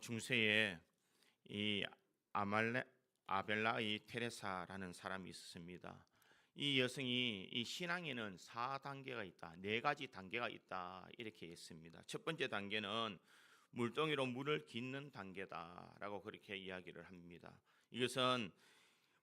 중세에 이 아벨라이 테레사라는 사람이 있었습니다. 이 여성이 이 신앙에는 4단계가 있다, 4가지 단계가 있다 이렇게 했습니다. 첫 번째 단계는 물동이로 물을 깃는 단계다라고 그렇게 이야기를 합니다. 이것은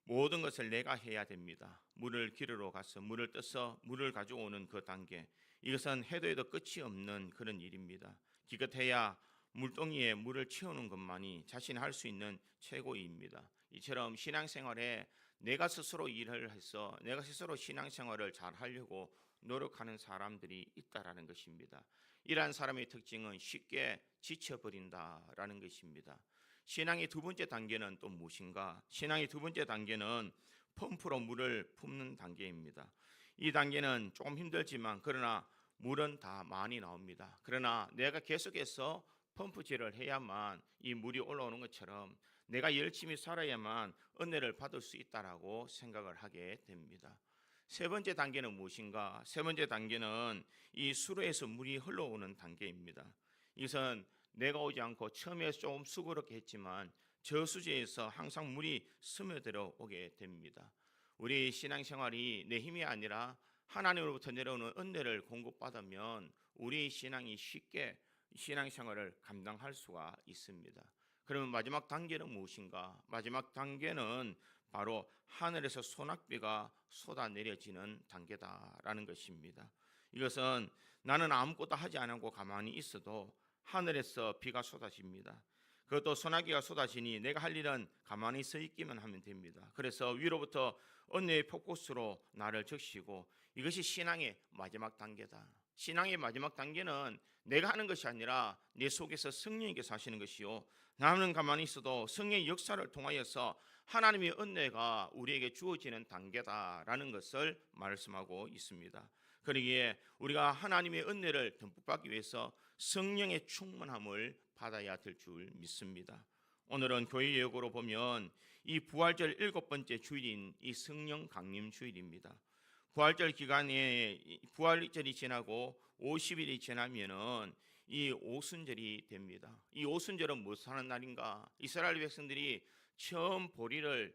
모든 것을 내가 해야 됩니다. 물을 기르러 가서 물을 떠서 물을 가져오는 그 단계, 이것은 해도 끝이 없는 그런 일입니다. 기껏해야 물동이에 물을 채우는 것만이 자신이 할 수 있는 최고의 일입니다. 이처럼 신앙생활에 내가 스스로 일을 해서 내가 스스로 신앙생활을 잘 하려고 노력하는 사람들이 있다라는 것입니다. 이러한 사람의 특징은 쉽게 지쳐버린다라는 것입니다. 신앙의 두 번째 단계는 또 무엇인가? 신앙의 두 번째 단계는 펌프로 물을 뿜는 단계입니다. 이 단계는 조금 힘들지만 그러나 물은 다 많이 나옵니다. 그러나 내가 계속해서 펌프질을 해야만 이 물이 올라오는 것처럼 내가 열심히 살아야만 은혜를 받을 수 있다라고 생각을 하게 됩니다. 세 번째 단계는 무엇인가? 세 번째 단계는 이 수로에서 물이 흘러오는 단계입니다. 이것은 내가 오지 않고 처음에 조금 수고롭게 했지만 저수지에서 항상 물이 스며들어 오게 됩니다. 우리 신앙생활이 내 힘이 아니라 하나님으로부터 내려오는 은혜를 공급받으면 우리 신앙이 쉽게 신앙생활을 감당할 수가 있습니다. 그러면 마지막 단계는 무엇인가? 마지막 단계는 바로 하늘에서 소낙비가 쏟아내려지는 단계다라는 것입니다. 이것은 나는 아무것도 하지 않고 가만히 있어도 하늘에서 비가 쏟아집니다. 그것도 소나기가 쏟아지니 내가 할 일은 가만히 서 있기만 하면 됩니다. 그래서 위로부터 은혜의 폭포수로 나를 적시고, 이것이 신앙의 마지막 단계다. 신앙의 마지막 단계는 내가 하는 것이 아니라 내 속에서 성령님께서 하시는 것이요, 나는 가만히 있어도 성령의 역사를 통하여서 하나님의 은혜가 우리에게 주어지는 단계다라는 것을 말씀하고 있습니다. 그러기에 우리가 하나님의 은혜를 듬뿍 받기 위해서 성령의 충만함을 받아야 될 줄 믿습니다. 오늘은 교회 예고로 보면 이 부활절 7번째 주일인 이 성령 강림 주일입니다. 부활절 기간에 부활절이 지나고 50일이 지나면은 이 오순절이 됩니다. 이 오순절은 무엇 하는 날인가? 이스라엘 백성들이 처음 보리를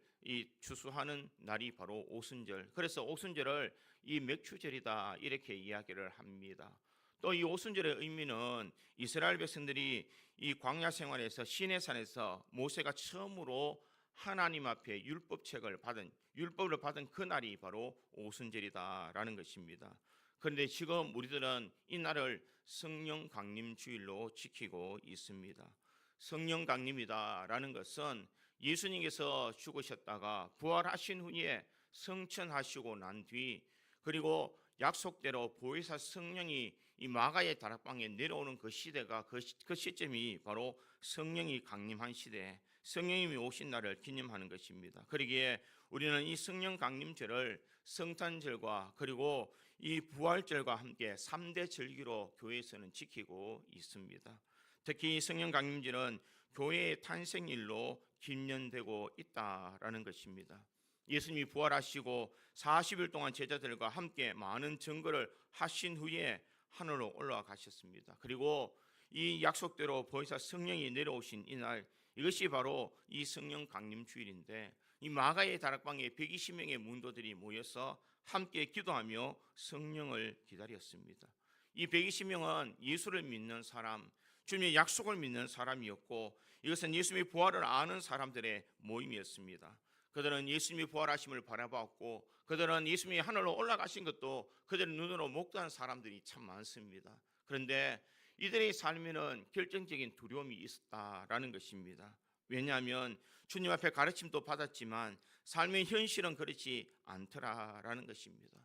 추수하는 날이 바로 오순절. 그래서 오순절을 이 맥추절이다 이렇게 이야기를 합니다. 또 이 오순절의 의미는 이스라엘 백성들이 이 광야 생활에서 시내산에서 모세가 처음으로 하나님 앞에 율법을 받은 그날이 바로 오순절이다라는 것입니다. 그런데 지금 우리들은 이 날을 성령 강림 주일로 지키고 있습니다. 성령 강림이다라는 것은 예수님께서 죽으셨다가 부활하신 후에 성천하시고 난 뒤, 그리고 약속대로 보혜사 성령이 이 마가의 다락방에 내려오는 그 시대가 그 시점이 바로 성령이 강림한 시대, 성령님이 오신 날을 기념하는 것입니다. 그러기에 우리는 이 성령 강림절을 성탄절과 그리고 이 부활절과 함께 3대 절기로 교회에서는 지키고 있습니다. 특히 이 성령 강림절은 교회의 탄생일로 기념되고 있다라는 것입니다. 예수님이 부활하시고 40일 동안 제자들과 함께 많은 증거를 하신 후에 하늘로 올라가셨습니다. 그리고 이 약속대로 보혜사 성령이 내려오신 이날, 이것이 바로 이 성령 강림 주일인데, 이 마가의 다락방에 120명의 문도들이 모여서 함께 기도하며 성령을 기다렸습니다. 이 120명은 예수를 믿는 사람, 주님의 약속을 믿는 사람이었고, 이것은 예수님의 부활을 아는 사람들의 모임이었습니다. 그들은 예수님이 부활하심을 바라보았고, 그들은 예수님이 하늘로 올라가신 것도 그들의 눈으로 목도한 사람들이 참 많습니다. 그런데 이들의 삶에는 결정적인 두려움이 있었다라는 것입니다. 왜냐하면 주님 앞에 가르침도 받았지만 삶의 현실은 그렇지 않더라라는 것입니다.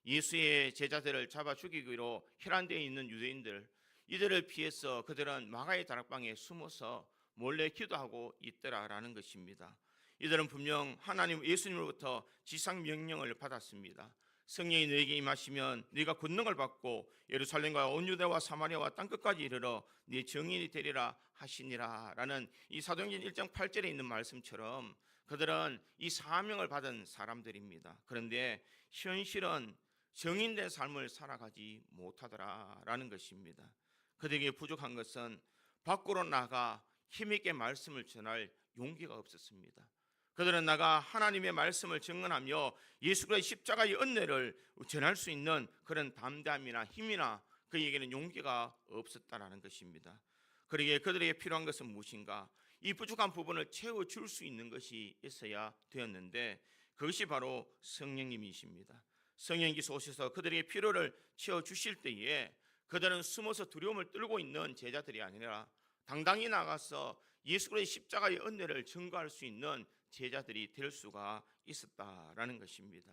예수의 제자들을 잡아 죽이기로 혈안되어 있는 유대인들, 이들을 피해서 그들은 마가의 다락방에 숨어서 몰래 기도하고 있더라라는 것입니다. 이들은 분명 하나님 예수님으로부터 지상 명령을 받았습니다. 성령이 너에게 임하시면 네가 권능을 받고 예루살렘과 온 유대와 사마리아와 땅끝까지 이르러 네 증인이 되리라 하시니라 라는 이 사도행전 1장 8절에 있는 말씀처럼 그들은 이 사명을 받은 사람들입니다. 그런데 현실은 정인된 삶을 살아가지 못하더라라는 것입니다. 그들에게 부족한 것은 밖으로 나가 힘있게 말씀을 전할 용기가 없었습니다. 그들은 나가 하나님의 말씀을 증언하며 예수 그리스도의 십자가의 은혜를 전할 수 있는 그런 담대함이나 힘이나 그에게는 용기가 없었다라는 것입니다. 그러기에 그들에게 필요한 것은 무엇인가? 이 부족한 부분을 채워줄 수 있는 것이 있어야 되었는데 그것이 바로 성령님이십니다. 성령님께서 오셔서 그들에게 필요를 채워주실 때에 그들은 숨어서 두려움을 떨고 있는 제자들이 아니라 당당히 나가서 예수 그리스도의 십자가의 은혜를 증거할 수 있는 제자들이 될 수가 있었다라는 것입니다.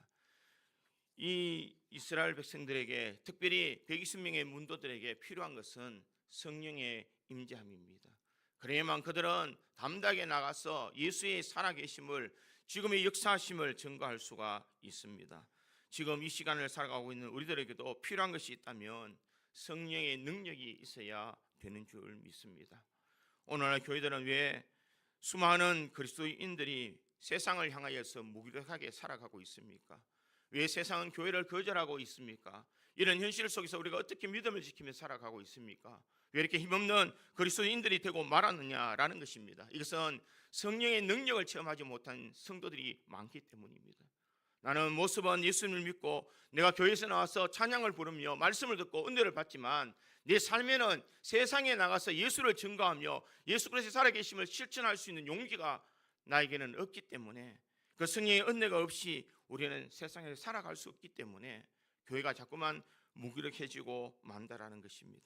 이 이스라엘 백성들에게 특별히 120명의 문도들에게 필요한 것은 성령의 임재함입니다. 그래야만 그들은 담대하게 나가서 예수의 살아계심을 지금의 역사하심을 증거할 수가 있습니다. 지금 이 시간을 살아가고 있는 우리들에게도 필요한 것이 있다면 성령의 능력이 있어야 되는 줄 믿습니다. 오늘날 교회들은 왜 수많은 그리스도인들이 세상을 향하여서 무기력하게 살아가고 있습니까? 왜 세상은 교회를 거절하고 있습니까? 이런 현실 속에서 우리가 어떻게 믿음을 지키며 살아가고 있습니까? 왜 이렇게 힘없는 그리스도인들이 되고 말았느냐라는 것입니다. 이것은 성령의 능력을 체험하지 못한 성도들이 많기 때문입니다. 나는 모습은 예수님을 믿고 내가 교회에서 나와서 찬양을 부르며 말씀을 듣고 은혜를 받지만 내 삶에는 세상에 나가서 예수를 증거하며 예수 그리스도의 살아계심을 실천할 수 있는 용기가 나에게는 없기 때문에 그 성령의 은혜가 없이 우리는 세상에 살아갈 수 없기 때문에 교회가 자꾸만 무기력해지고 만다라는 것입니다.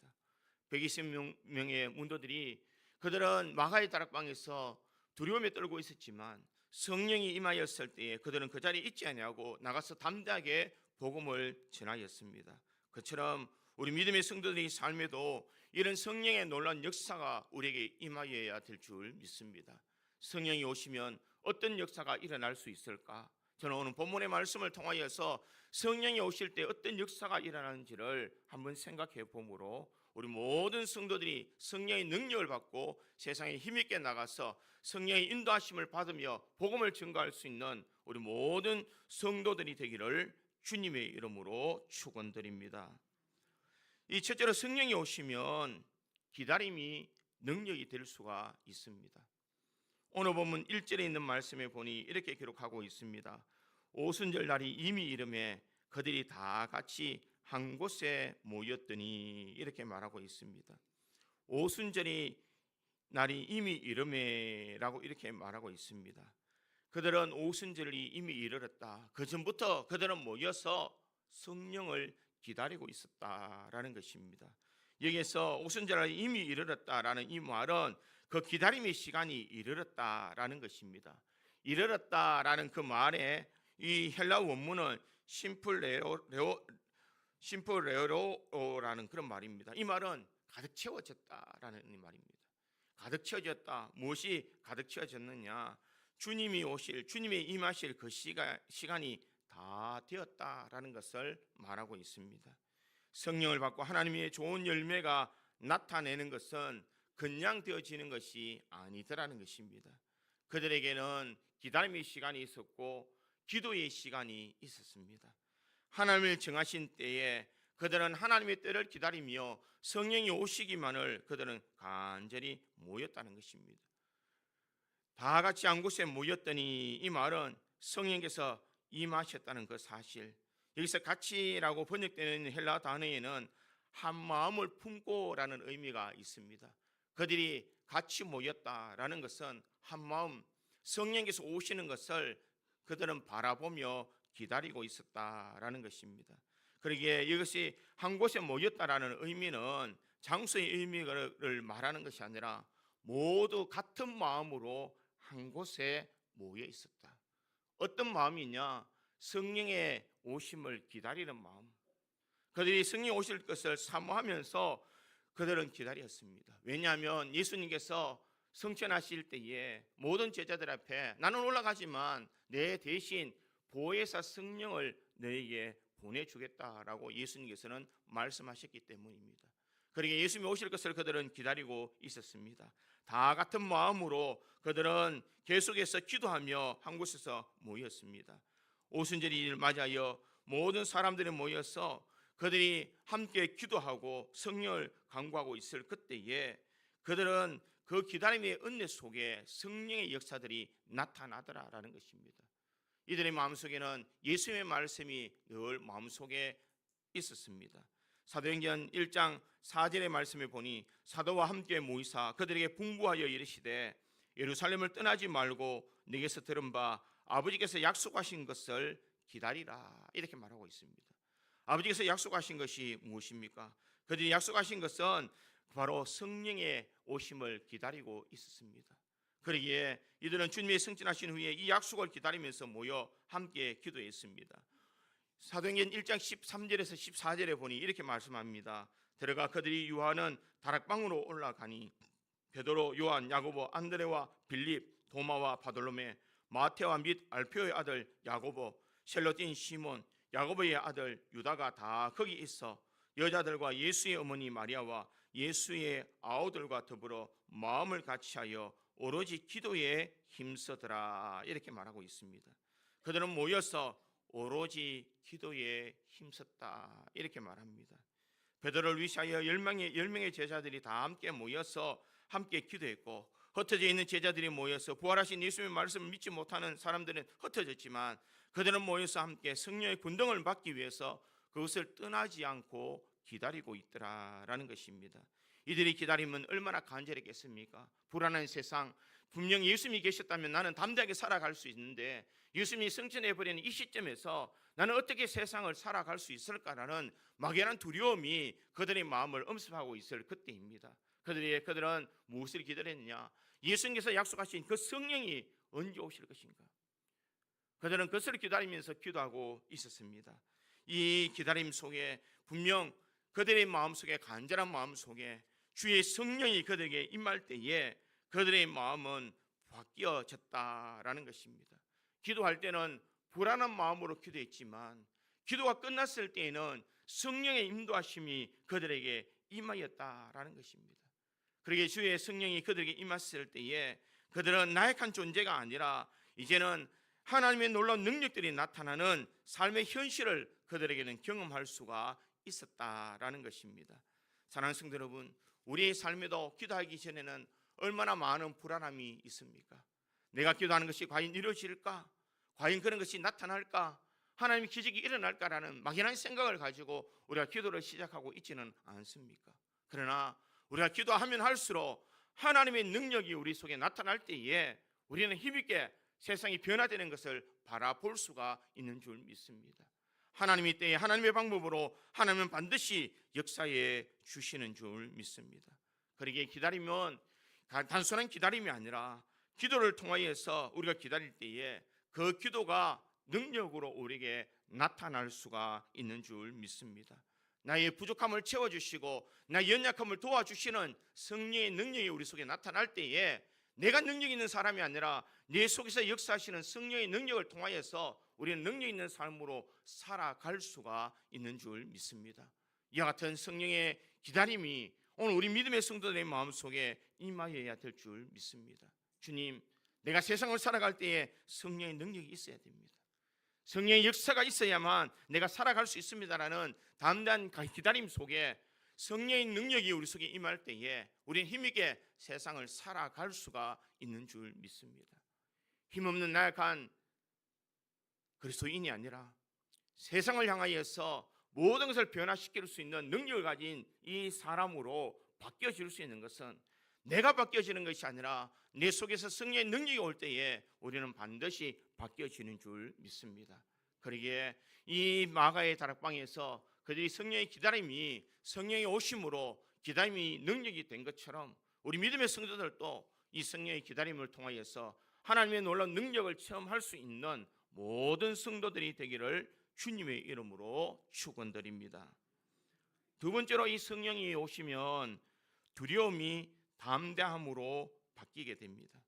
120명의 문도들이 그들은 마가의 다락방에서 두려움에 떨고 있었지만 성령이 임하였을 때에 그들은 그 자리에 있지 아니하고 나가서 담대하게 복음을 전하였습니다. 그처럼 우리 믿음의 성도들의 삶에도 이런 성령의 놀라운 역사가 우리에게 임하여야 될 줄 믿습니다. 성령이 오시면 어떤 역사가 일어날 수 있을까? 저는 오늘 본문의 말씀을 통하여서 성령이 오실 때 어떤 역사가 일어나는지를 한번 생각해 보므로 우리 모든 성도들이 성령의 능력을 받고 세상에 힘있게 나가서 성령의 인도하심을 받으며 복음을 증거할 수 있는 우리 모든 성도들이 되기를 주님의 이름으로 축원드립니다. 이 첫째로 성령이 오시면 기다림이 능력이 될 수가 있습니다. 오늘 본문 1절에 있는 말씀에 보니 이렇게 기록하고 있습니다. 오순절 날이 이미 이름에 그들이 다 같이 한 곳에 모였더니 이렇게 말하고 있습니다. 오순절이 날이 이미 이름에라고 이렇게 말하고 있습니다. 그들은 오순절이 이미 이르렀다. 그 전부터 그들은 모여서 성령을 기다리고 있었다라는 것입니다. 여기에서 오순절이 이미 이르렀다라는 이 말은 그 기다림의 시간이 이르렀다라는 것입니다. 이르렀다라는 그 말에 이 헬라 원문은 심플레로라는 그런 말입니다. 이 말은 가득 채워졌다라는 말입니다. 가득 채워졌다. 무엇이 가득 채워졌느냐? 주님이 오실, 주님이 임하실 그 시간이 다 되었다라는 것을 말하고 있습니다. 성령을 받고 하나님의 좋은 열매가 나타내는 것은 그냥 되어지는 것이 아니더라는 것입니다. 그들에게는 기다림의 시간이 있었고 기도의 시간이 있었습니다. 하나님을 정하신 때에 그들은 하나님의 때를 기다리며 성령이 오시기만을 그들은 간절히 모였다는 것입니다. 다 같이 한 곳에 모였더니 이 말은 성령께서 임하셨다는 그 사실, 여기서 같이라고 번역되는 헬라 단어에는 한 마음을 품고라는 의미가 있습니다. 그들이 같이 모였다라는 것은 한 마음, 성령께서 오시는 것을 그들은 바라보며 기다리고 있었다라는 것입니다. 그러기에 이것이 한 곳에 모였다라는 의미는 장소의 의미를 말하는 것이 아니라 모두 같은 마음으로 한 곳에 모여 있었다. 어떤 마음이냐? 성령의 오심을 기다리는 마음. 그들이 성령이 오실 것을 사모하면서 그들은 기다렸습니다. 왜냐하면 예수님께서 성천하실 때에 모든 제자들 앞에 나는 올라가지만 내 대신 보혜사 성령을 너에게 보내주겠다라고 예수님께서는 말씀하셨기 때문입니다. 그러기에 예수님이 오실 것을 그들은 기다리고 있었습니다. 다 같은 마음으로 그들은 계속해서 기도하며 한 곳에서 모였습니다. 오순절을 맞이하여 모든 사람들이 모여서 그들이 함께 기도하고 성령을 간구하고 있을 그때에 그들은 그 기다림의 은혜 속에 성령의 역사들이 나타나더라라는 것입니다. 이들의 마음속에는 예수님의 말씀이 늘 마음속에 있었습니다. 사도행전 1장 4절의 말씀을 보니 사도와 함께 모이사 그들에게 분부하여 이르시되 예루살렘을 떠나지 말고 내게서 들은 바 아버지께서 약속하신 것을 기다리라 이렇게 말하고 있습니다. 아버지께서 약속하신 것이 무엇입니까? 그들이 약속하신 것은 바로 성령의 오심을 기다리고 있었습니다. 그러기에 이들은 주님의 승천하신 후에 이 약속을 기다리면서 모여 함께 기도했습니다. 사도행전 1장 13절에서 14절에 보니 이렇게 말씀합니다. 들어가 그들이 유하는 다락방으로 올라가니 베드로, 요한, 야고보, 안드레와 빌립, 도마와 바돌로메, 마테와 및 알페오의 아들 야고보, 셀로틴 시몬, 야고보의 아들 유다가 다 거기 있어 여자들과 예수의 어머니 마리아와 예수의 아우들과 더불어 마음을 같이하여 오로지 기도에 힘쓰더라 이렇게 말하고 있습니다. 그들은 모여서 오로지 기도에 힘썼다 이렇게 말합니다. 베드로를 위시하여 10명의 제자들이 다 함께 모여서 함께 기도했고, 흩어져 있는 제자들이 모여서 부활하신 예수님의 말씀을 믿지 못하는 사람들은 흩어졌지만 그들은 모여서 함께 성령의 군동을 받기 위해서 그것을 떠나지 않고 기다리고 있더라라는 것입니다. 이들이 기다림은 얼마나 간절했겠습니까? 불안한 세상, 분명히 예수님이 계셨다면 나는 담대하게 살아갈 수 있는데 예수님이 승천해버리는 이 시점에서 나는 어떻게 세상을 살아갈 수 있을까라는 막연한 두려움이 그들의 마음을 엄습하고 있을 그때입니다. 그들은 무엇을 기다렸느냐? 예수님께서 약속하신 그 성령이 언제 오실 것인가? 그들은 그것을 기다리면서 기도하고 있었습니다. 이 기다림 속에 분명 그들의 마음속에, 간절한 마음속에 주의 성령이 그들에게 임할 때에 그들의 마음은 바뀌어졌다라는 것입니다. 기도할 때는 불안한 마음으로 기도했지만 기도가 끝났을 때에는 성령의 인도하심이 그들에게 임하였다라는 것입니다. 그러기에 주의 성령이 그들에게 임했을 때에 그들은 나약한 존재가 아니라 이제는 하나님의 놀라운 능력들이 나타나는 삶의 현실을 그들에게는 경험할 수가 있었다라는 것입니다. 사랑하는 성도 여러분, 우리의 삶에도 기도하기 전에는 얼마나 많은 불안함이 있습니까? 내가 기도하는 것이 과연 이루어질까? 과연 그런 것이 나타날까? 하나님의 기적이 일어날까라는 막연한 생각을 가지고 우리가 기도를 시작하고 있지는 않습니까? 그러나 우리가 기도하면 할수록 하나님의 능력이 우리 속에 나타날 때에 우리는 힘있게 세상이 변화되는 것을 바라볼 수가 있는 줄 믿습니다. 하나님의 때에 하나님의 방법으로 하나님은 반드시 역사해 주시는 줄 믿습니다. 그러기에 기다리면 단순한 기다림이 아니라 기도를 통하여서 우리가 기다릴 때에 그 기도가 능력으로 우리에게 나타날 수가 있는 줄 믿습니다. 나의 부족함을 채워주시고 나의 연약함을 도와주시는 성령의 능력이 우리 속에 나타날 때에 내가 능력 있는 사람이 아니라 내 속에서 역사하시는 성령의 능력을 통하여서 우리는 능력 있는 삶으로 살아갈 수가 있는 줄 믿습니다. 이와 같은 성령의 기다림이 오늘 우리 믿음의 성도들의 마음속에 임하여야 될 줄 믿습니다. 주님, 내가 세상을 살아갈 때에 성령의 능력이 있어야 됩니다. 성령의 역사가 있어야만 내가 살아갈 수 있습니다라는 담대한 기다림 속에 성령의 능력이 우리 속에 임할 때에 우리는 힘있게 세상을 살아갈 수가 있는 줄 믿습니다. 힘없는 나약한 그리스도인이 아니라 세상을 향하여서 모든 것을 변화시킬 수 있는 능력을 가진 이 사람으로 바뀌어질 수 있는 것은 내가 바뀌어지는 것이 아니라 내 속에서 성령의 능력이 올 때에 우리는 반드시 바뀌어지는 줄 믿습니다. 그러기에 이 마가의 다락방에서 그들이 성령의 기다림이 성령의 오심으로 기다림이 능력이 된 것처럼 우리 믿음의 성도들도 이 성령의 기다림을 통하여서 하나님의 놀라운 능력을 체험할 수 있는 모든 성도들이 되기를 주님의 이름으로 축원드립니다. 두 번째로 이 성령이 오시면 두려움이 담대함으로 바뀌게 됩니다.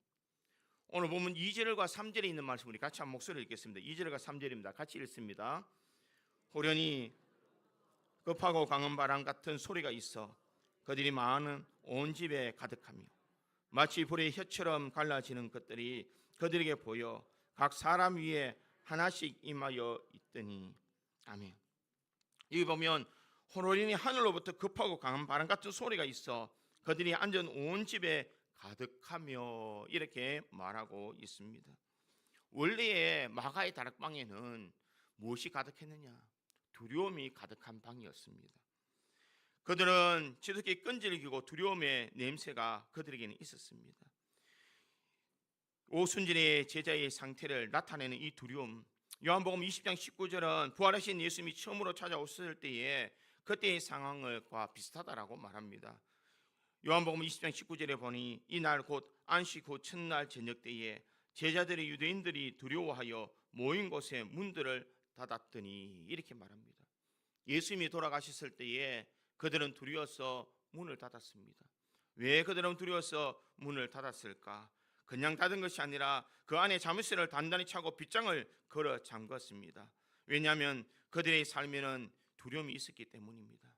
오늘 보면 2절과 3절에 있는 말씀 우리 같이 한 목소리를 읽겠습니다. 2절과 3절입니다. 같이 읽습니다. 호련히 급하고 강한 바람 같은 소리가 있어 그들이 많은 온 집에 가득하며 마치 불의 혀처럼 갈라지는 것들이 그들에게 보여 각 사람 위에 하나씩 임하여 있더니 아멘. 여기 보면 호련히 하늘로부터 급하고 강한 바람 같은 소리가 있어 그들이 앉은 온 집에 가득하며 이렇게 말하고 있습니다. 원래의 마가의 다락방에는 무엇이 가득했느냐? 두려움이 가득한 방이었습니다. 그들은 지독히 끈질기고 두려움의 냄새가 그들에게는 있었습니다. 오순절의 제자의 상태를 나타내는 이 두려움, 요한복음 20장 19절은 부활하신 예수님이 처음으로 찾아오셨을 때에 그때의 상황과 비슷하다라고 말합니다. 요한복음 20장 19절에 보니 이날 곧 안식 후 첫날 저녁 때에 제자들의 유대인들이 두려워하여 모인 곳에 문들을 닫았더니 이렇게 말합니다. 예수님이 돌아가셨을 때에 그들은 두려워서 문을 닫았습니다. 왜 그들은 두려워서 문을 닫았을까? 그냥 닫은 것이 아니라 그 안에 자물쇠를 단단히 차고 빗장을 걸어 잠갔습니다. 왜냐하면 그들의 삶에는 두려움이 있었기 때문입니다.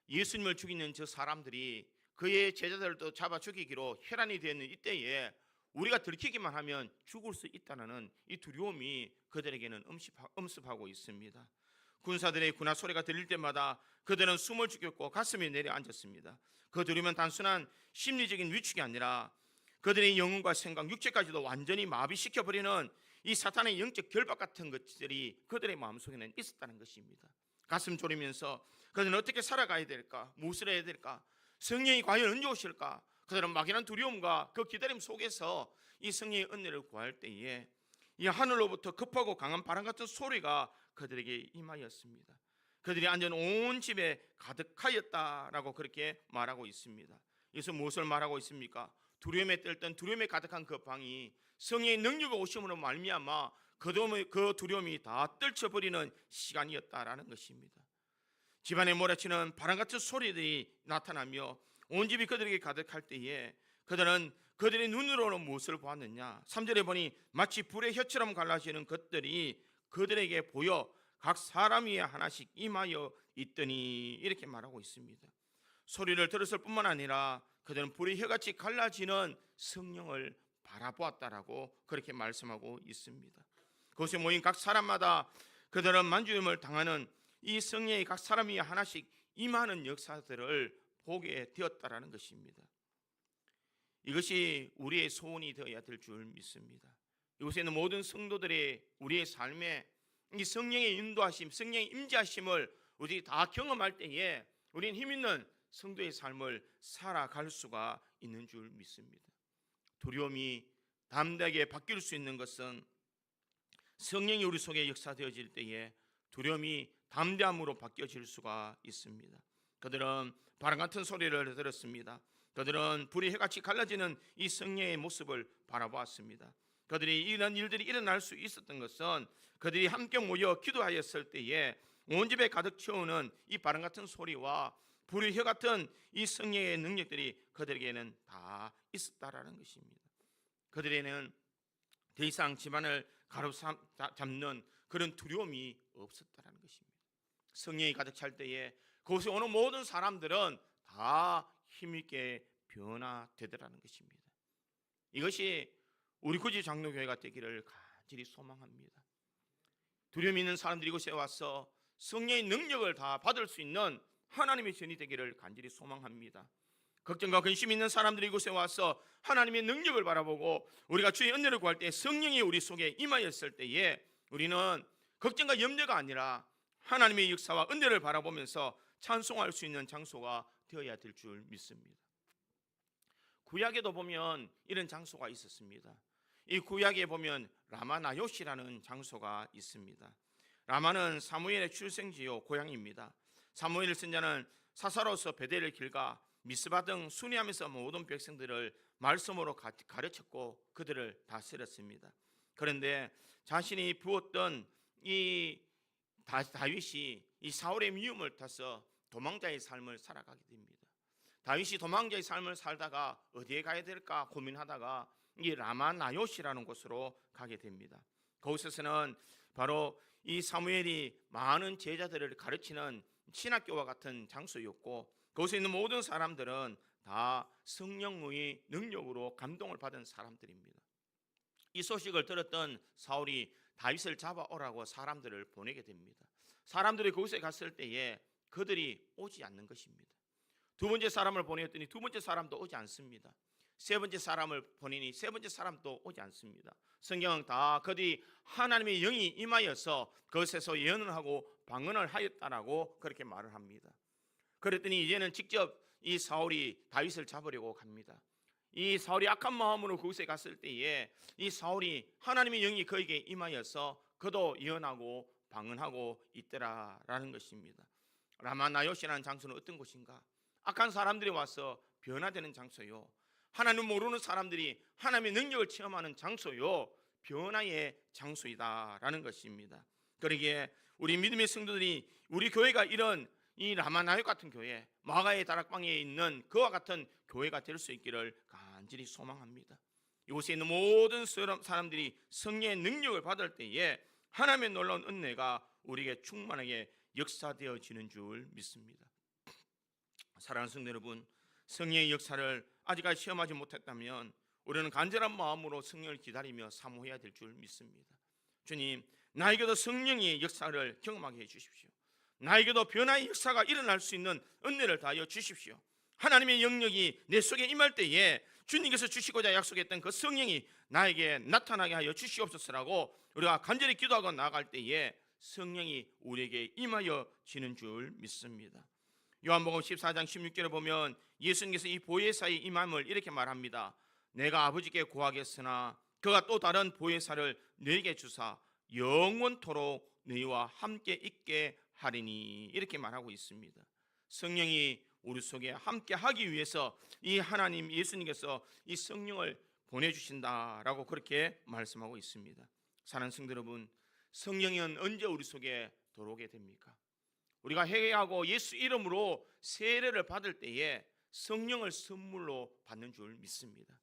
예수님을 죽이는 저 사람들이 그의 제자들도 잡아 죽이기로 혈안이 되어 있는 이때에 우리가 들키기만 하면 죽을 수 있다는 이 두려움이 그들에게는 엄습하고 있습니다. 군사들의 군화 소리가 들릴 때마다 그들은 숨을 죽였고 가슴이 내려앉았습니다. 그 두려움은 단순한 심리적인 위축이 아니라 그들의 영혼과 생각, 육체까지도 완전히 마비시켜버리는 이 사탄의 영적 결박 같은 것들이 그들의 마음속에는 있었다는 것입니다. 가슴 졸이면서 그들은 어떻게 살아가야 될까? 무엇을 해야 될까? 성령이 과연 언제 오실까? 그들은 막연한 두려움과 그 기다림 속에서 이 성령의 은혜를 구할 때에 이 하늘로부터 급하고 강한 바람 같은 소리가 그들에게 임하였습니다. 그들이 앉은 온 집에 가득하였다라고 그렇게 말하고 있습니다. 여기서 무엇을 말하고 있습니까? 두려움에 떨던 두려움에 가득한 그 방이 성령의 능력이 오심으로 말미암아 그 두려움이 다 떨쳐버리는 시간이었다라는 것입니다. 집안에 몰아치는 바람 같은 소리들이 나타나며 온 집이 그들에게 가득할 때에 그들은 그들의 눈으로는 무엇을 보았느냐? 3절에 보니 마치 불의 혀처럼 갈라지는 것들이 그들에게 보여 각 사람 위에 하나씩 임하여 있더니 이렇게 말하고 있습니다. 소리를 들었을 뿐만 아니라 그들은 불의 혀같이 갈라지는 성령을 바라보았다라고 그렇게 말씀하고 있습니다. 그곳에 모인 각 사람마다 그들은 만주임을 당하는 이 성령이 각 사람 위에 하나씩 임하는 역사들을 보게 되었다라는 것입니다. 이것이 우리의 소원이 되어야 될 줄 믿습니다. 이곳에 있는 모든 성도들의 우리의 삶에 이 성령의 인도하심, 성령의 임재하심을 우리 다 경험할 때에 우리는 힘있는 성도의 삶을 살아갈 수가 있는 줄 믿습니다. 두려움이 담대하게 바뀔 수 있는 것은 성령이 우리 속에 역사되어질 때에 두려움이 담대함으로 바뀌어질 수가 있습니다. 그들은 바람 같은 소리를 들었습니다. 그들은 불이 해같이 갈라지는 이 성령의 모습을 바라보았습니다. 그들이 이런 일들이 일어날 수 있었던 것은 그들이 함께 모여 기도하였을 때에 온 집에 가득 채우는 이 바람 같은 소리와 불의 혀 같은 이 성령의 능력들이 그들에게는 다 있었다라는 것입니다. 그들에게는 더 이상 집안을 가로잡는 그런 두려움이 없었다라는 것입니다. 성령이 가득 찰 때에 그곳에 오는 모든 사람들은 다 힘있게 변화되더라는 것입니다. 이것이 우리 구지 장로교회가 되기를 간절히 소망합니다. 두려움이 있는 사람들이 이곳에 와서 성령의 능력을 다 받을 수 있는 하나님의 전이 되기를 간절히 소망합니다. 걱정과 근심 있는 사람들이 이곳에 와서 하나님의 능력을 바라보고 우리가 주의 은혜를 구할 때 성령이 우리 속에 임하였을 때에 우리는 걱정과 염려가 아니라 하나님의 역사와 은혜를 바라보면서 찬송할 수 있는 장소가 되어야 될 줄 믿습니다. 구약에도 보면 이런 장소가 있었습니다. 이 구약에 보면 라마나요시라는 장소가 있습니다. 라마는 사무엘의 출생지요 고향입니다. 사무엘을 쓴 자는 사사로서 베델을 길가 미스바 등 순회하면서 모든 백성들을 말씀으로 가르쳤고 그들을 다스렸습니다. 그런데 자신이 부었던 이 다윗이 이 사울의 미움을 타서 도망자의 삶을 살아가게 됩니다. 다윗이 도망자의 삶을 살다가 어디에 가야 될까 고민하다가 이 라마나요시라는 곳으로 가게 됩니다. 그곳에서는 바로 이 사무엘이 많은 제자들을 가르치는 신학교와 같은 장소였고 그곳에 있는 모든 사람들은 다 성령의 능력으로 감동을 받은 사람들입니다. 이 소식을 들었던 사울이 다윗을 잡아오라고 사람들을 보내게 됩니다. 사람들이 그곳에 갔을 때에 그들이 오지 않는 것입니다. 두 번째 사람을 보냈더니 두 번째 사람도 오지 않습니다. 세 번째 사람을 보내니 세 번째 사람도 오지 않습니다. 성경은 다 그들이 하나님의 영이 임하여서 그것에서 예언을 하고 방언을 하였다라고 그렇게 말을 합니다. 그랬더니 이제는 직접 이 사울이 다윗을 잡으려고 갑니다. 이 사울이 악한 마음으로 그곳에 갔을 때에 이 사울이 하나님의 영이 그에게 임하여서 그도 예언하고 방언하고 있더라라는 것입니다. 라마나요시라는 장소는 어떤 곳인가? 악한 사람들이 와서 변화되는 장소요, 하나님 모르는 사람들이 하나님의 능력을 체험하는 장소요, 변화의 장소이다라는 것입니다. 그러기에 우리 믿음의 성도들이 우리 교회가 이런 이 라마나요 같은 교회, 마가의 다락방에 있는 그와 같은 교회가 될 수 있기를 간절히 소망합니다. 이곳에 있는 모든 사람들이 성령의 능력을 받을 때에 하나님의 놀라운 은혜가 우리에게 충만하게 역사되어지는 줄 믿습니다. 사랑하는 성도 여러분, 성령의 역사를 아직까지 체험하지 못했다면 우리는 간절한 마음으로 성령을 기다리며 사모해야 될 줄 믿습니다. 주님, 나에게도 성령의 역사를 경험하게 해주십시오. 나에게도 변화의 역사가 일어날 수 있는 은혜를 다하여 주십시오. 하나님의 영역이 내 속에 임할 때에 주님께서 주시고자 약속했던 그 성령이 나에게 나타나게 하여 주시옵소서라고 우리가 간절히 기도하고 나아갈 때에 성령이 우리에게 임하여지는 줄 믿습니다. 요한복음 14장 16절에 보면 예수님께서 이 보혜사의 임함을 이렇게 말합니다. 내가 아버지께 구하겠으나 그가 또 다른 보혜사를 너에게 주사 영원토록 너희와 함께 있게 하리니, 이렇게 말하고 있습니다. 성령이 우리 속에 함께 하기 위해서 이 하나님 예수님께서 이 성령을 보내주신다라고 그렇게 말씀하고 있습니다. 사랑하는 성도 여러분, 성령은 언제 우리 속에 들어오게 됩니까? 우리가 회개하고 예수 이름으로 세례를 받을 때에 성령을 선물로 받는 줄 믿습니다.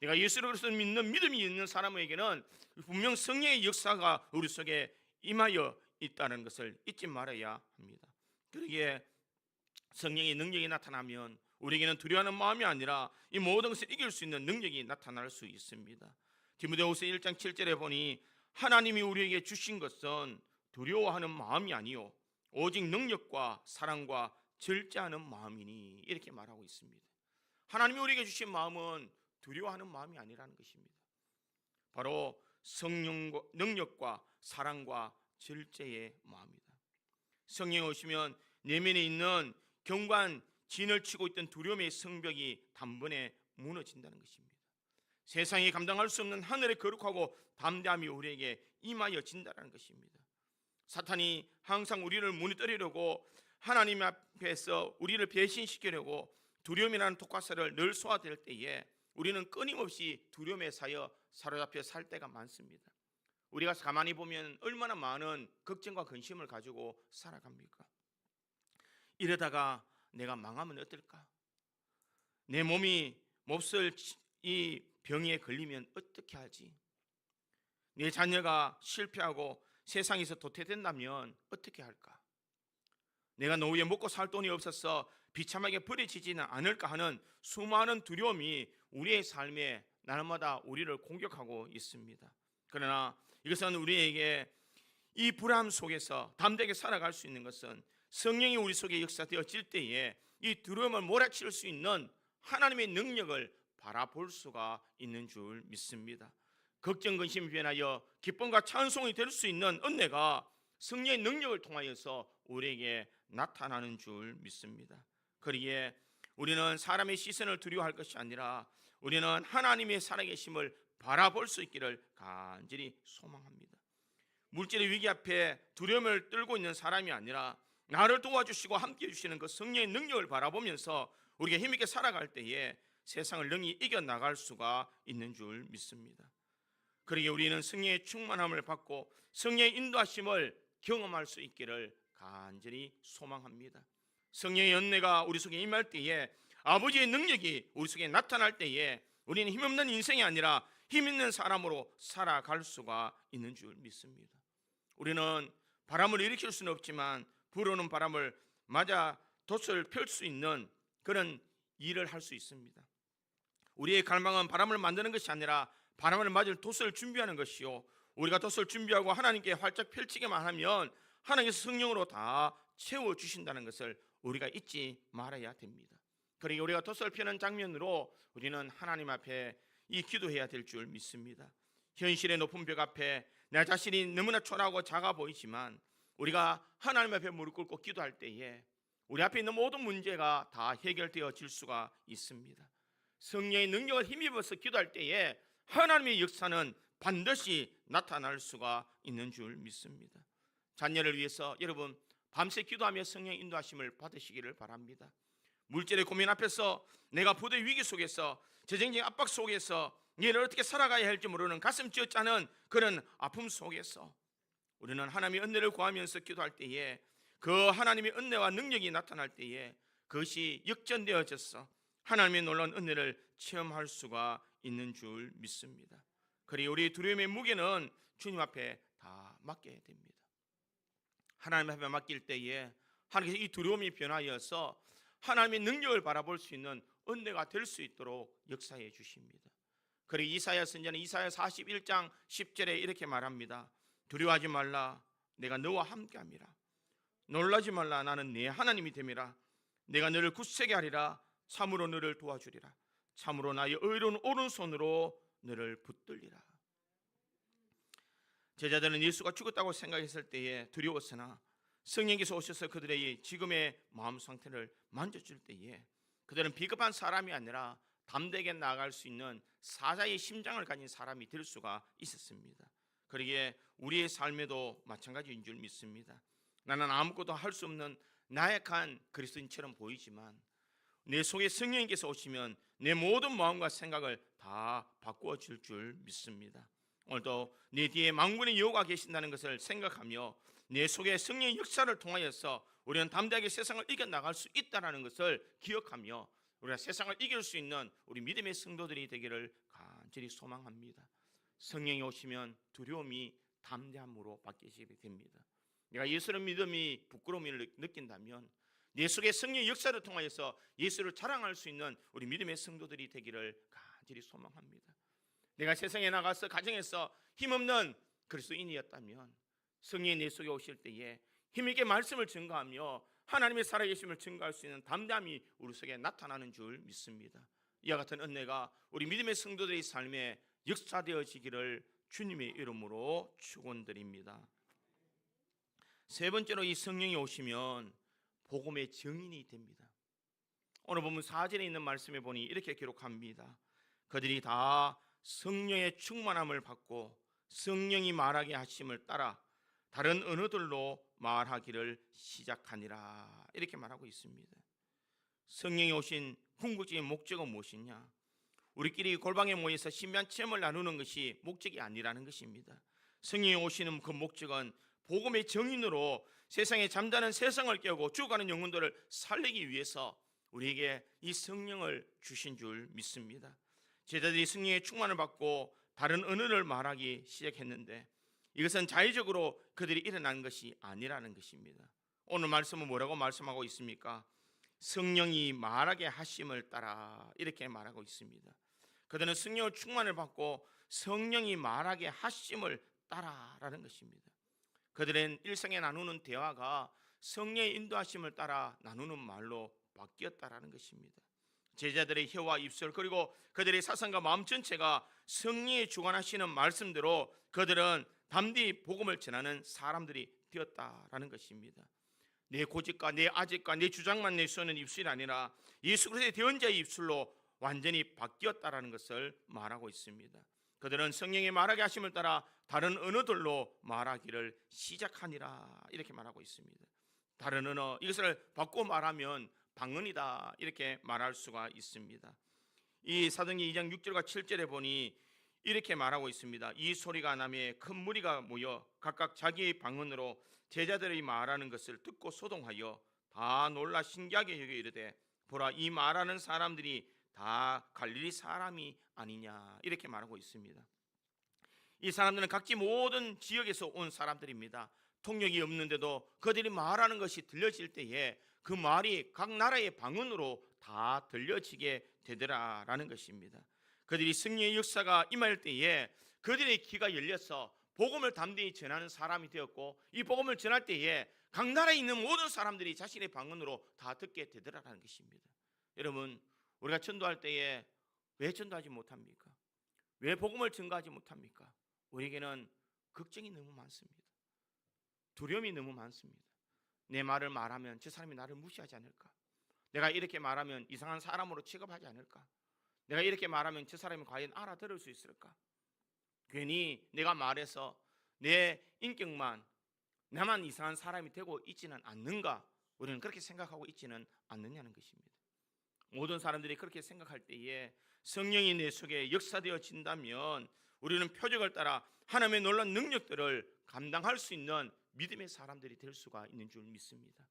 내가 예수를 그리스도 믿는 믿음이 있는 사람에게는 분명 성령의 역사가 우리 속에 임하여 있다는 것을 잊지 말아야 합니다. 그러기에 성령의 능력이 나타나면 우리에게는 두려워하는 마음이 아니라 이 모든 것을 이길 수 있는 능력이 나타날 수 있습니다. 디모데후서 1장 7절에 보니 하나님이 우리에게 주신 것은 두려워하는 마음이 아니요 오직 능력과 사랑과 절제하는 마음이니, 이렇게 말하고 있습니다. 하나님이 우리에게 주신 마음은 두려워하는 마음이 아니라는 것입니다. 바로 성령과 능력과 사랑과 절제의 마음이다. 성령이 오시면 내면에 있는 경관 진을 치고 있던 두려움의 성벽이 단번에 무너진다는 것입니다. 세상이 감당할 수 없는 하늘의 거룩하고 담대함이 우리에게 임하여진다는 것입니다. 사탄이 항상 우리를 무너뜨리려고 하나님 앞에서 우리를 배신시키려고 두려움이라는 독화살을 늘 쏘아댈 때에 우리는 끊임없이 두려움에 사로잡혀 살 때가 많습니다. 우리가 가만히 보면 얼마나 많은 걱정과 근심을 가지고 살아갑니까? 이러다가 내가 망하면 어떨까? 내 몸이 몹쓸 이 병에 걸리면 어떻게 하지? 내 자녀가 실패하고 세상에서 도태된다면 어떻게 할까? 내가 노후에 먹고 살 돈이 없어서 비참하게 버려지지는 않을까 하는 수많은 두려움이 우리의 삶에 날마다 우리를 공격하고 있습니다. 그러나 이것은 우리에게 이 불안 속에서 담대하게 살아갈 수 있는 것은 성령이 우리 속에 역사되어질 때에 이 두려움을 몰아칠 수 있는 하나님의 능력을 바라볼 수가 있는 줄 믿습니다. 걱정 근심이 변하여 기쁨과 찬송이 될 수 있는 은혜가 성령의 능력을 통하여서 우리에게 나타나는 줄 믿습니다. 그러기에 우리는 사람의 시선을 두려워할 것이 아니라 우리는 하나님의 살아계심을 바라볼 수 있기를 간절히 소망합니다. 물질의 위기 앞에 두려움을 떨고 있는 사람이 아니라 나를 도와주시고 함께해 주시는 그 성령의 능력을 바라보면서 우리가 힘있게 살아갈 때에 세상을 능히 이겨나갈 수가 있는 줄 믿습니다. 그러기에 우리는 성령의 충만함을 받고 성령의 인도하심을 경험할 수 있기를 간절히 소망합니다. 성령의 은혜가 우리 속에 임할 때에 아버지의 능력이 우리 속에 나타날 때에 우리는 힘없는 인생이 아니라 힘있는 사람으로 살아갈 수가 있는 줄 믿습니다. 우리는 바람을 일으킬 수는 없지만 불어오는 바람을 맞아 돛을 펼 수 있는 그런 일을 할 수 있습니다. 우리의 갈망은 바람을 만드는 것이 아니라 바람을 맞을 돛을 준비하는 것이요, 우리가 돛을 준비하고 하나님께 활짝 펼치기만 하면 하나님께서 성령으로 다 채워주신다는 것을 우리가 잊지 말아야 됩니다. 그러기 우리가 도설피는 장면으로 우리는 하나님 앞에 이 기도해야 될 줄 믿습니다. 현실의 높은 벽 앞에 내 자신이 너무나 초라하고 작아 보이지만 우리가 하나님 앞에 무릎 꿇고 기도할 때에 우리 앞에 있는 모든 문제가 다 해결되어질 수가 있습니다. 성령의 능력을 힘입어서 기도할 때에 하나님의 역사는 반드시 나타날 수가 있는 줄 믿습니다. 자녀를 위해서 여러분 밤새 기도하며 성령 인도하심을 받으시기를 바랍니다. 물질의 고민 앞에서 내가 부대 위기 속에서 재정적인 압박 속에서 얘를 어떻게 살아가야 할지 모르는 가슴 찌어짜는 그런 아픔 속에서 우리는 하나님의 은혜를 구하면서 기도할 때에 그 하나님의 은혜와 능력이 나타날 때에 그것이 역전되어져서 하나님의 놀라운 은혜를 체험할 수가 있는 줄 믿습니다. 그리고 우리 두려움의 무게는 주님 앞에 다 맡겨야 됩니다. 하나님 앞에 맡길 때에 하나님께서 이 두려움이 변하여서 하나님의 능력을 바라볼 수 있는 은혜가 될 수 있도록 역사해 주십니다. 그리고 이사야 선지자는 이사야 41장 10절에 이렇게 말합니다. 두려워하지 말라, 내가 너와 함께함이라. 놀라지 말라, 나는 네 하나님이 됨이라. 내가 너를 굳세게 하리라. 참으로 너를 도와주리라. 참으로 나의 의로운 오른손으로 너를 붙들리라. 제자들은 예수가 죽었다고 생각했을 때에 두려웠으나 성령께서 오셔서 그들의 지금의 마음 상태를 만져줄 때에 그들은 비겁한 사람이 아니라 담대하게 나아갈 수 있는 사자의 심장을 가진 사람이 될 수가 있었습니다. 그러기에 우리의 삶에도 마찬가지인 줄 믿습니다. 나는 아무것도 할 수 없는 나약한 그리스도인처럼 보이지만 내 속에 성령님께서 오시면 내 모든 마음과 생각을 다 바꾸어 줄 줄 믿습니다. 오늘도 내 뒤에 만군의 여호와가 계신다는 것을 생각하며 내 속에 성령의 역사를 통하여서 우리는 담대하게 세상을 이겨나갈 수 있다는 것을 기억하며 우리가 세상을 이길 수 있는 우리 믿음의 성도들이 되기를 간절히 소망합니다. 성령이 오시면 두려움이 담대함으로 바뀌게 됩니다. 내가 예수를 믿음이 부끄러움을 느낀다면 내 속에 성령의 역사를 통하여서 예수를 자랑할 수 있는 우리 믿음의 성도들이 되기를 간절히 소망합니다. 내가 세상에 나가서 가정에서 힘없는 그리스도인이었다면 성령이 내 속에 오실 때에 힘있게 말씀을 증거하며 하나님의 살아계심을 증거할 수 있는 담대함이 우리 속에 나타나는 줄 믿습니다. 이와 같은 은혜가 우리 믿음의 성도들의 삶에 역사되어지기를 주님의 이름으로 축원드립니다. 세 번째로 이 성령이 오시면 복음의 증인이 됩니다. 오늘 본문 4절에 있는 말씀에 보니 이렇게 기록합니다. 그들이 다 성령의 충만함을 받고 성령이 말하게 하심을 따라 다른 언어들로 말하기를 시작하니라. 이렇게 말하고 있습니다. 성령이 오신 궁극적인 목적은 무엇이냐? 우리끼리 골방에 모여서 신비한 체험을 나누는 것이 목적이 아니라는 것입니다. 성령이 오시는 그 목적은 복음의 증인으로 세상에 잠자는 세상을 깨우고 죽어가는 영혼들을 살리기 위해서 우리에게 이 성령을 주신 줄 믿습니다. 제자들이 성령의 충만을 받고 다른 언어를 말하기 시작했는데 이것은 자의적으로 그들이 일어난 것이 아니라는 것입니다. 오늘 말씀은 뭐라고 말씀하고 있습니까? 성령이 말하게 하심을 따라 이렇게 말하고 있습니다. 그들은 성령의 충만을 받고 성령이 말하게 하심을 따라라는 것입니다. 그들은 일상에 나누는 대화가 성령의 인도하심을 따라 나누는 말로 바뀌었다라는 것입니다. 제자들의 혀와 입술 그리고 그들의 사상과 마음 전체가 성령이 주관하시는 말씀대로 그들은 담대히 복음을 전하는 사람들이 되었다라는 것입니다. 내 고집과 내 아집과 내 주장만 내세우는 입술이 아니라 예수 그리스도의 대언자의 입술로 완전히 바뀌었다라는 것을 말하고 있습니다. 그들은 성령의 말하게 하심을 따라 다른 언어들로 말하기를 시작하니라 이렇게 말하고 있습니다. 다른 언어, 이것을 바꾸어 말하면 방언이다 이렇게 말할 수가 있습니다. 이 사도행전 2장 6절과 7절에 보니 이렇게 말하고 있습니다. 이 소리가 나매 큰 무리가 모여 각각 자기의 방언으로 제자들이 말하는 것을 듣고 소동하여 다 놀라 신기하게 여겨 이르되 보라 이 말하는 사람들이 다 갈릴리 사람이 아니냐 이렇게 말하고 있습니다. 이 사람들은 각지 모든 지역에서 온 사람들입니다. 통역이 없는데도 그들이 말하는 것이 들려질 때에 그 말이 각 나라의 방언으로 다 들려지게 되더라라는 것입니다. 그들이 성령의 역사가 임할 때에 그들의 귀가 열려서 복음을 담대히 전하는 사람이 되었고 이 복음을 전할 때에 각 나라에 있는 모든 사람들이 자신의 방언으로 다 듣게 되더라라는 것입니다. 여러분, 우리가 전도할 때에 왜 전도하지 못합니까? 왜 복음을 증거하지 못합니까? 우리에게는 걱정이 너무 많습니다. 두려움이 너무 많습니다. 내 말을 말하면 저 사람이 나를 무시하지 않을까? 내가 이렇게 말하면 이상한 사람으로 취급하지 않을까? 내가 이렇게 말하면 저 사람이 과연 알아들을 수 있을까? 괜히 내가 말해서 내 인격만, 나만 이상한 사람이 되고 있지는 않는가? 우리는 그렇게 생각하고 있지는 않느냐는 것입니다. 모든 사람들이 그렇게 생각할 때에 성령이 내 속에 역사되어진다면 우리는 표적을 따라 하나님의 놀라운 능력들을 감당할 수 있는 믿음의 사람들이 될 수가 있는 줄 믿습니다.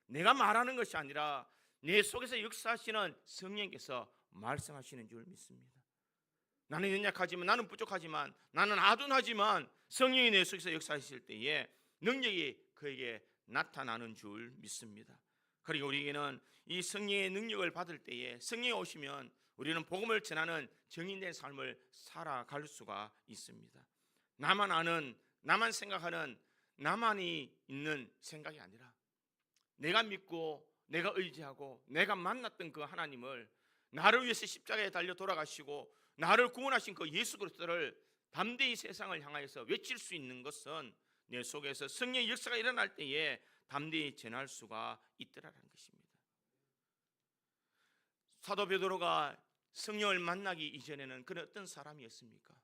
내가 말하는 것이 아니라 내 속에서 역사하시는 성령께서 말씀하시는 줄 믿습니다. 나는 연약하지만, 나는 부족하지만, 나는 아둔하지만 성령이 내 속에서 역사하실 때에 능력이 그에게 나타나는 줄 믿습니다. 그리고 우리에게는 이 성령의 능력을 받을 때에 성령이 오시면 우리는 복음을 전하는 정인된 삶을 살아갈 수가 있습니다. 나만 아는, 나만 생각하는, 나만이 있는 생각이 아니라 내가 믿고 내가 의지하고 내가 만났던 그 하나님을, 나를 위해서 십자가에 달려 돌아가시고 나를 구원하신 그 예수 그리스도를 담대히 세상을 향하여서 외칠 수 있는 것은 내 속에서 성령의 역사가 일어날 때에 담대히 전할 수가 있더라는 것입니다. 사도 베드로가 성령을 만나기 이전에는 그는 어떤 사람이었습니까?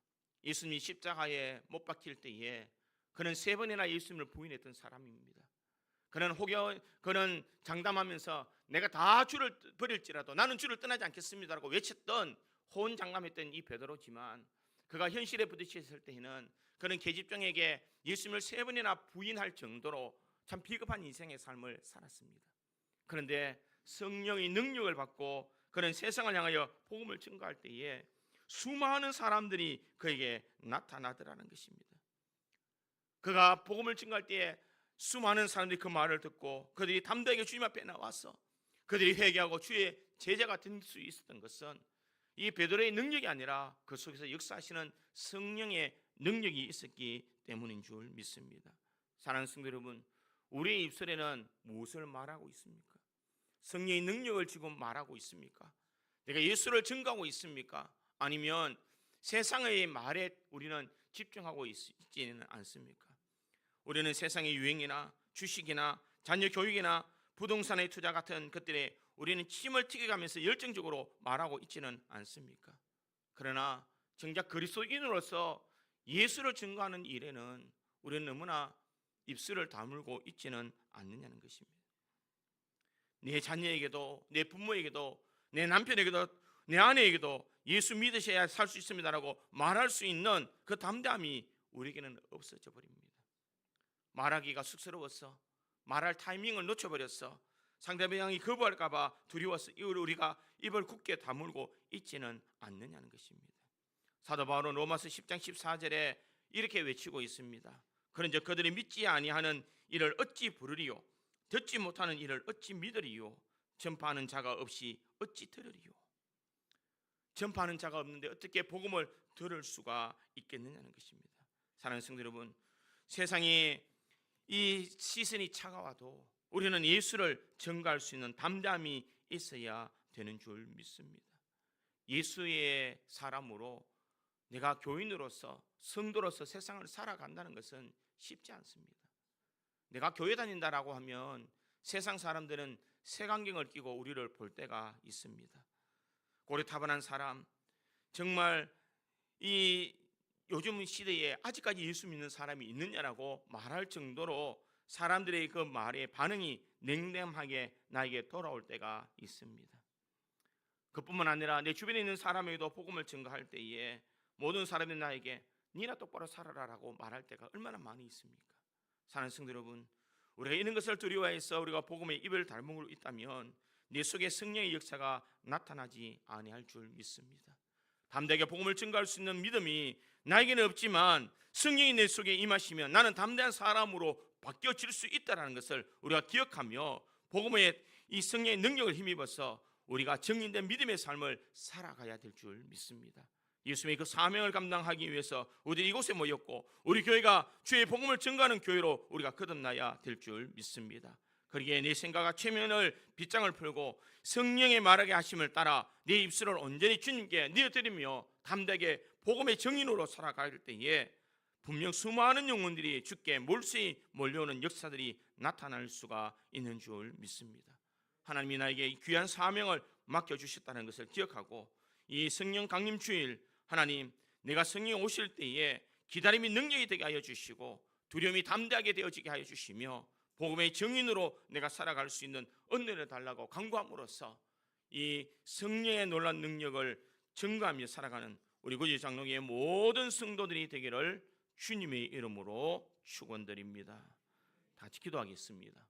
예수님이 십자가에 못 박힐 때에 그는 3번이나 예수님을 부인했던 사람입니다. 그는 장담하면서 내가 다 주를 버릴지라도 나는 주를 떠나지 않겠습니다라고 외쳤던 호언장담했던 이 베드로지만, 그가 현실에 부딪혔을 때에는 그는 계집종에게 예수님을 3번이나 부인할 정도로 참 비겁한 인생의 삶을 살았습니다. 그런데 성령의 능력을 받고 그는 세상을 향하여 복음을 증거할 때에 수많은 사람들이 그에게 나타나더라는 것입니다. 그가 복음을 증거할 때에 수많은 사람들이 그 말을 듣고 그들이 담대하게 주님 앞에 나와서 그들이 회개하고 주의 제자가 될 수 있었던 것은 이 베드로의 능력이 아니라 그 속에서 역사하시는 성령의 능력이 있었기 때문인 줄 믿습니다. 사랑하는 성도 여러분, 우리의 입술에는 무엇을 말하고 있습니까? 성령의 능력을 지금 말하고 있습니까? 내가 예수를 증거하고 있습니까? 아니면 세상의 말에 우리는 집중하고 있지는 않습니까? 우리는 세상의 유행이나 주식이나 자녀 교육이나 부동산의 투자 같은 것들에 우리는 침을 튀겨가면서 열정적으로 말하고 있지는 않습니까? 그러나 정작 그리스도인으로서 예수를 증거하는 일에는 우리는 너무나 입술을 다물고 있지는 않느냐는 것입니다. 내 자녀에게도, 내 부모에게도, 내 남편에게도, 내 아내에게도 예수 믿으셔야 살 수 있습니다라고 말할 수 있는 그 담대함이 우리에게는 없어져 버립니다. 말하기가 쑥스러워서, 말할 타이밍을 놓쳐버렸어, 상대방이 거부할까 봐 두려워서 우리가 입을 굳게 다물고 있지는 않느냐는 것입니다. 사도 바울은 로마서 10장 14절에 이렇게 외치고 있습니다. 그런즉 그들이 믿지 아니하는 이를 어찌 부르리요? 듣지 못하는 이를 어찌 믿으리요? 전파하는 자가 없이 어찌 들으리요? 전파하는 자가 없는데 어떻게 복음을 들을 수가 있겠느냐는 것입니다. 사랑하는 성도 여러분, 세상에 이 시선이 차가워도 우리는 예수를 증거할 수 있는 담대함이 있어야 되는 줄 믿습니다. 예수의 사람으로 내가 교인으로서, 성도로서 세상을 살아간다는 것은 쉽지 않습니다. 내가 교회 다닌다라고 하면 세상 사람들은 색안경을 끼고 우리를 볼 때가 있습니다. 고리타분한 사람, 정말 이 요즘 시대에 아직까지 예수 믿는 사람이 있느냐라고 말할 정도로 사람들의 그 말에 반응이 냉담하게 나에게 돌아올 때가 있습니다. 그뿐만 아니라 내 주변에 있는 사람에게도 복음을 증거할 때에 모든 사람이 나에게 니나 똑바로 살아라라고 말할 때가 얼마나 많이 있습니까? 사랑하는 성도 여러분, 우리가 이런 것을 두려워해서 우리가 복음의 입을 닫고 있다면 내 속에 성령의 역사가 나타나지 아니할 줄 믿습니다. 담대하게 복음을 증거할 수 있는 믿음이 나에게는 없지만 성령이 내 속에 임하시면 나는 담대한 사람으로 바뀌어질 수 있다는 것을 우리가 기억하며 복음의 이 성령의 능력을 힘입어서 우리가 정인된 믿음의 삶을 살아가야 될 줄 믿습니다. 예수님의 그 사명을 감당하기 위해서 우리 이곳에 모였고 우리 교회가 주의 복음을 증거하는 교회로 우리가 거듭나야 될 줄 믿습니다. 그러기에 내 생각과 최면을 빗장을 풀고 성령의 말하게 하심을 따라 내 입술을 온전히 주님께 내어드리며 담대하게 복음의 증인으로 살아갈 때에 분명 수많은 영혼들이 주께 몰수히 몰려오는 역사들이 나타날 수가 있는 줄 믿습니다. 하나님이 나에게 귀한 사명을 맡겨주셨다는 것을 기억하고 이 성령 강림 주일, 하나님 내가 성령 오실 때에 기다림이 능력이 되게 하여 주시고 두려움이 담대하게 되어지게 하여 주시며 복음의 증인으로 내가 살아갈 수 있는 은혜를 달라고 간구함으로써 이 성령의 놀라운 능력을 증거하며 살아가는 우리 구지 장로교의 모든 성도들이 되기를 주님의 이름으로 축원드립니다. 다 기도하겠습니다.